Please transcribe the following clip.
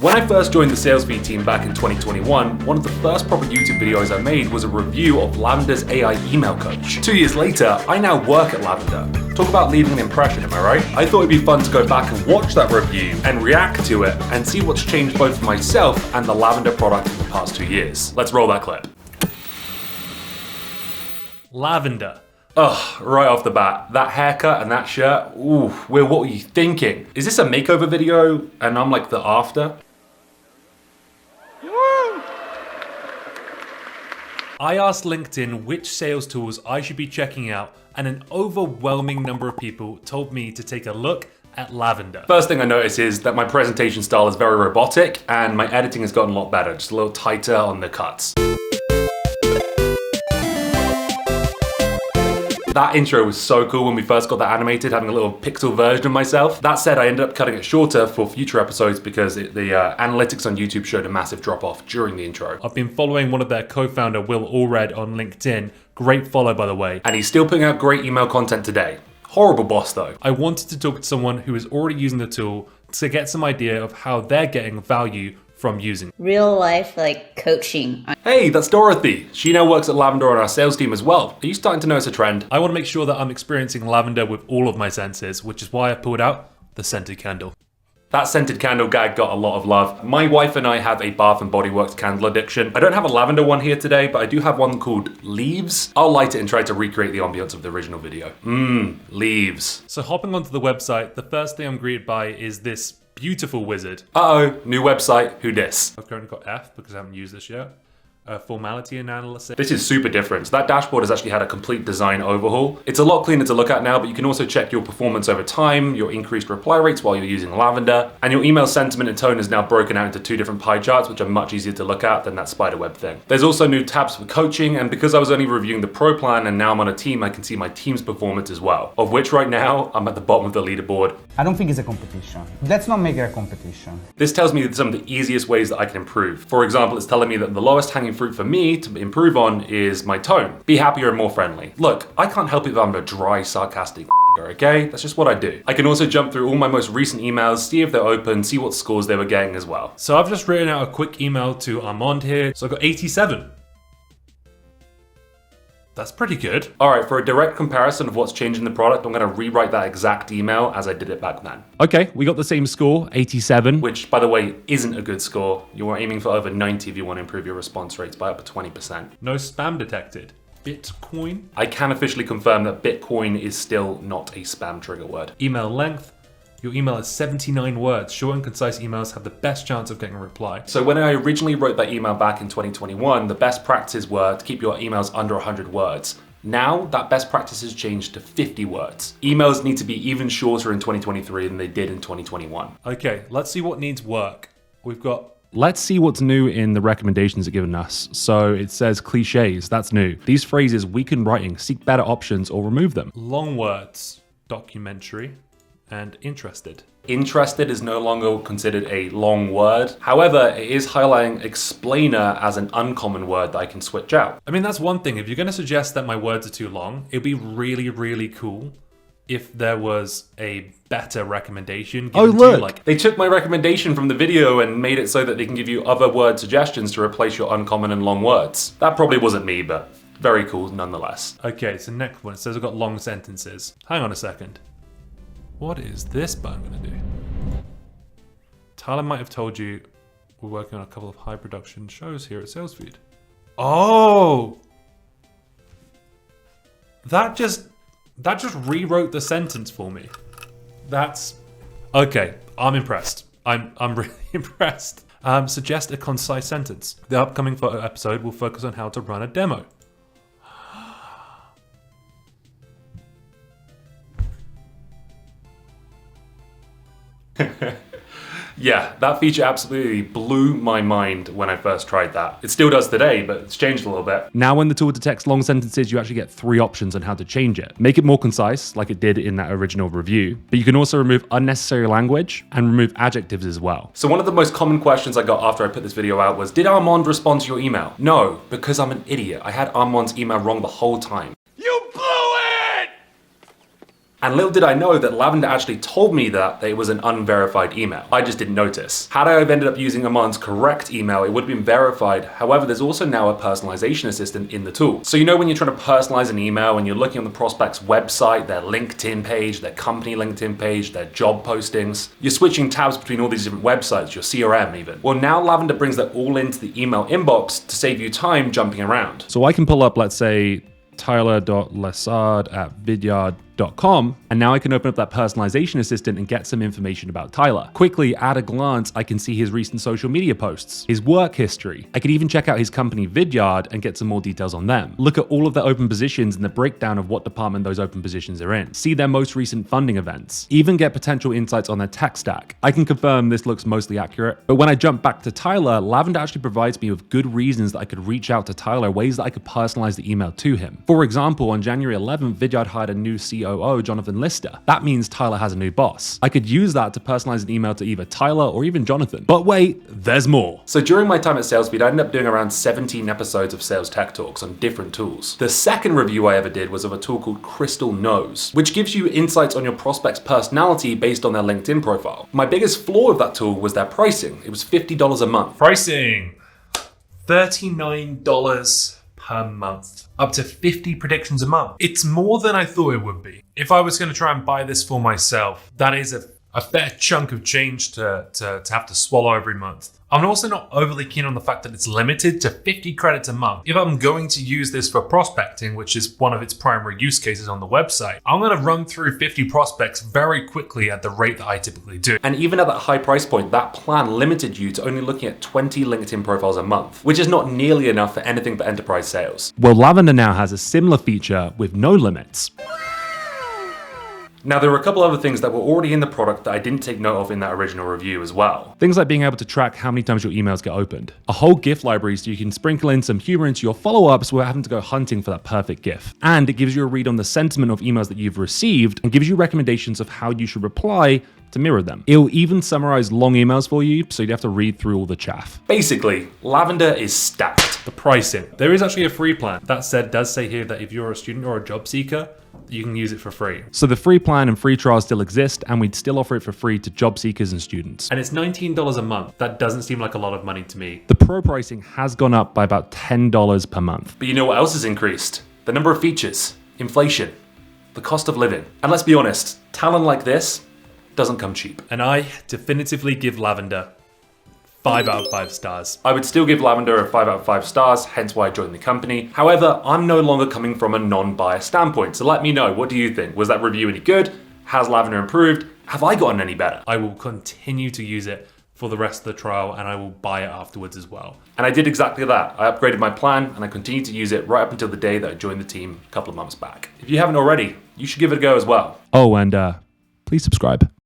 When I first joined the sales feed team back in 2021, one of the first proper YouTube videos I made was a review of Lavender's AI email coach. 2 years later, I now work at Lavender. Talk about leaving an impression, am I right? I thought it'd be fun to go back and watch that review and react to it and see what's changed both for myself and the Lavender product in the past 2 years. Let's roll that clip. Lavender. Ugh, right off the bat, that haircut and that shirt, ooh, Will, what were you thinking? Is this a makeover video and I'm like the after? I asked LinkedIn which sales tools I should be checking out, and an overwhelming number of people told me to take a look at Lavender. First thing I notice is that my presentation style is very robotic and my editing has gotten a lot better, just a little tighter on the cuts. That intro was so cool when we first got that animated, having a little pixel version of myself. That said, I ended up cutting it shorter for future episodes because the analytics on YouTube showed a massive drop off during the intro. I've been following one of their co-founder, Will Allred, on LinkedIn. Great follow, by the way. And he's still putting out great email content today. Horrible boss though. I wanted to talk to someone who is already using the tool to get some idea of how they're getting value from using real life like coaching. Hey, that's Dorothy. She now works at Lavender on our sales team as well. Are you starting to notice a trend? I want to make sure that I'm experiencing lavender with all of my senses, which is why I pulled out the scented candle. That scented candle gag got a lot of love. My wife and I have a Bath & Body Works candle addiction. I don't have a lavender one here today, but I do have one called Leaves. I'll light it and try to recreate the ambience of the original video. Leaves. So hopping onto the website, the first thing I'm greeted by is this beautiful wizard. Uh-oh, new website, who dis? I've currently got F because I haven't used this yet. Formality analysis. This is super different. So that dashboard has actually had a complete design overhaul. It's a lot cleaner to look at now, but you can also check your performance over time, your increased reply rates while you're using Lavender, and your email sentiment and tone is now broken out into 2 different pie charts, which are much easier to look at than that spiderweb thing. There's also new tabs for coaching, and because I was only reviewing the pro plan and now I'm on a team, I can see my team's performance as well, of which right now I'm at the bottom of the leaderboard. I don't think it's a competition. Let's not make it a competition. This tells me some of the easiest ways that I can improve. For example, it's telling me that the lowest hanging fruit for me to improve on is my tone. Be happier and more friendly. Look, I can't help it if I'm a dry, sarcastic okay? That's just what I do. I can also jump through all my most recent emails, see if they're open, see what scores they were getting as well. So I've just written out a quick email to Armand here. So I got 87. That's pretty good. All right, for a direct comparison of what's changed in the product, I'm gonna rewrite that exact email as I did it back then. Okay, we got the same score, 87. Which, by the way, isn't a good score. You're aiming for over 90 if you want to improve your response rates by up to 20%. No spam detected. Bitcoin. I can officially confirm that Bitcoin is still not a spam trigger word. Email length. Your email is 79 words. Short and concise emails have the best chance of getting a reply. So when I originally wrote that email back in 2021, the best practices were to keep your emails under 100 words. Now, that best practice has changed to 50 words. Emails need to be even shorter in 2023 than they did in 2021. Okay, let's see what needs work. Let's see what's new in the recommendations it's given us. So it says cliches, that's new. These phrases weaken writing, seek better options or remove them. Long words, documentary, and interested. Interested is no longer considered a long word. However, it is highlighting explainer as an uncommon word that I can switch out. I mean, that's one thing. If you're gonna suggest that my words are too long, it'd be really, really cool if there was a better recommendation given to you, like, they took my recommendation from the video and made it so that they can give you other word suggestions to replace your uncommon and long words. That probably wasn't me, but very cool nonetheless. Okay, so next one, it says I've got long sentences. Hang on a second. What is this button gonna do? Tyler might have told you we're working on a couple of high production shows here at SalesFeed. Oh! That just rewrote the sentence for me. That's okay. I'm impressed. I'm really impressed. Suggest a concise sentence. The upcoming photo episode will focus on how to run a demo. Yeah, that feature absolutely blew my mind when I first tried that. It still does today, but it's changed a little bit. Now when the tool detects long sentences, you actually get 3 options on how to change it. Make it more concise, like it did in that original review, but you can also remove unnecessary language and remove adjectives as well. So one of the most common questions I got after I put this video out was, did Armand respond to your email? No, because I'm an idiot. I had Armand's email wrong the whole time. You blew it! And little did I know that Lavender actually told me that it was an unverified email. I just didn't notice. Had I have ended up using Aman's correct email, it would have been verified. However, there's also now a personalization assistant in the tool. So you know when you're trying to personalize an email and you're looking on the prospect's website, their LinkedIn page, their company LinkedIn page, their job postings, you're switching tabs between all these different websites, your CRM even. Well, now Lavender brings that all into the email inbox to save you time jumping around. So I can pull up, let's say, tyler.lessard@vidyard.com, and now I can open up that personalization assistant and get some information about Tyler. Quickly, at a glance, I can see his recent social media posts, his work history. I could even check out his company Vidyard and get some more details on them. Look at all of their open positions and the breakdown of what department those open positions are in. See their most recent funding events. Even get potential insights on their tech stack. I can confirm this looks mostly accurate, but when I jump back to Tyler, Lavender actually provides me with good reasons that I could reach out to Tyler, ways that I could personalize the email to him. For example, on January 11th, Vidyard hired a new COO, Jonathan Lister. That means Tyler has a new boss. I could use that to personalize an email to either Tyler or even Jonathan. But wait, there's more. So during my time at SalesSpeed, I ended up doing around 17 episodes of Sales Tech Talks on different tools. The second review I ever did was of a tool called Crystal Knows, which gives you insights on your prospect's personality based on their LinkedIn profile. My biggest flaw of that tool was their pricing. It was $50 a month. Pricing, $39 per month. Up to 50 predictions a month. It's more than I thought it would be. If I was going to try and buy this for myself, that is a fair chunk of change to have to swallow every month. I'm also not overly keen on the fact that it's limited to 50 credits a month. If I'm going to use this for prospecting, which is one of its primary use cases on the website, I'm going to run through 50 prospects very quickly at the rate that I typically do. And even at that high price point, that plan limited you to only looking at 20 LinkedIn profiles a month, which is not nearly enough for anything but enterprise sales. Well, Lavender now has a similar feature with no limits. Now, there were a couple other things that were already in the product that I didn't take note of in that original review as well. Things like being able to track how many times your emails get opened. A whole GIF library so you can sprinkle in some humor into your follow-ups without having to go hunting for that perfect GIF. And it gives you a read on the sentiment of emails that you've received and gives you recommendations of how you should reply to mirror them. It'll even summarize long emails for you, so you'd have to read through all the chaff. Basically, Lavender is stacked. The pricing. There is actually a free plan. That said, does say here that if you're a student or a job seeker, you can use it for free. So the free plan and free trial still exist, and we'd still offer it for free to job seekers and students. And it's $19 a month. That doesn't seem like a lot of money to me. The pro pricing has gone up by about $10 per month. But you know what else has increased? The number of features, inflation, the cost of living. And let's be honest, talent like this doesn't come cheap. And I definitively give Lavender 5 out of 5 stars. I would still give Lavender a 5 out of 5 stars, hence why I joined the company. However, I'm no longer coming from a non-biased standpoint, so let me know, what do you think? Was that review any good? Has Lavender improved? Have I gotten any better? I will continue to use it for the rest of the trial, and I will buy it afterwards as well. And I did exactly that. I upgraded my plan, and I continued to use it right up until the day that I joined the team a couple of months back. If you haven't already, you should give it a go as well. Oh, and please subscribe.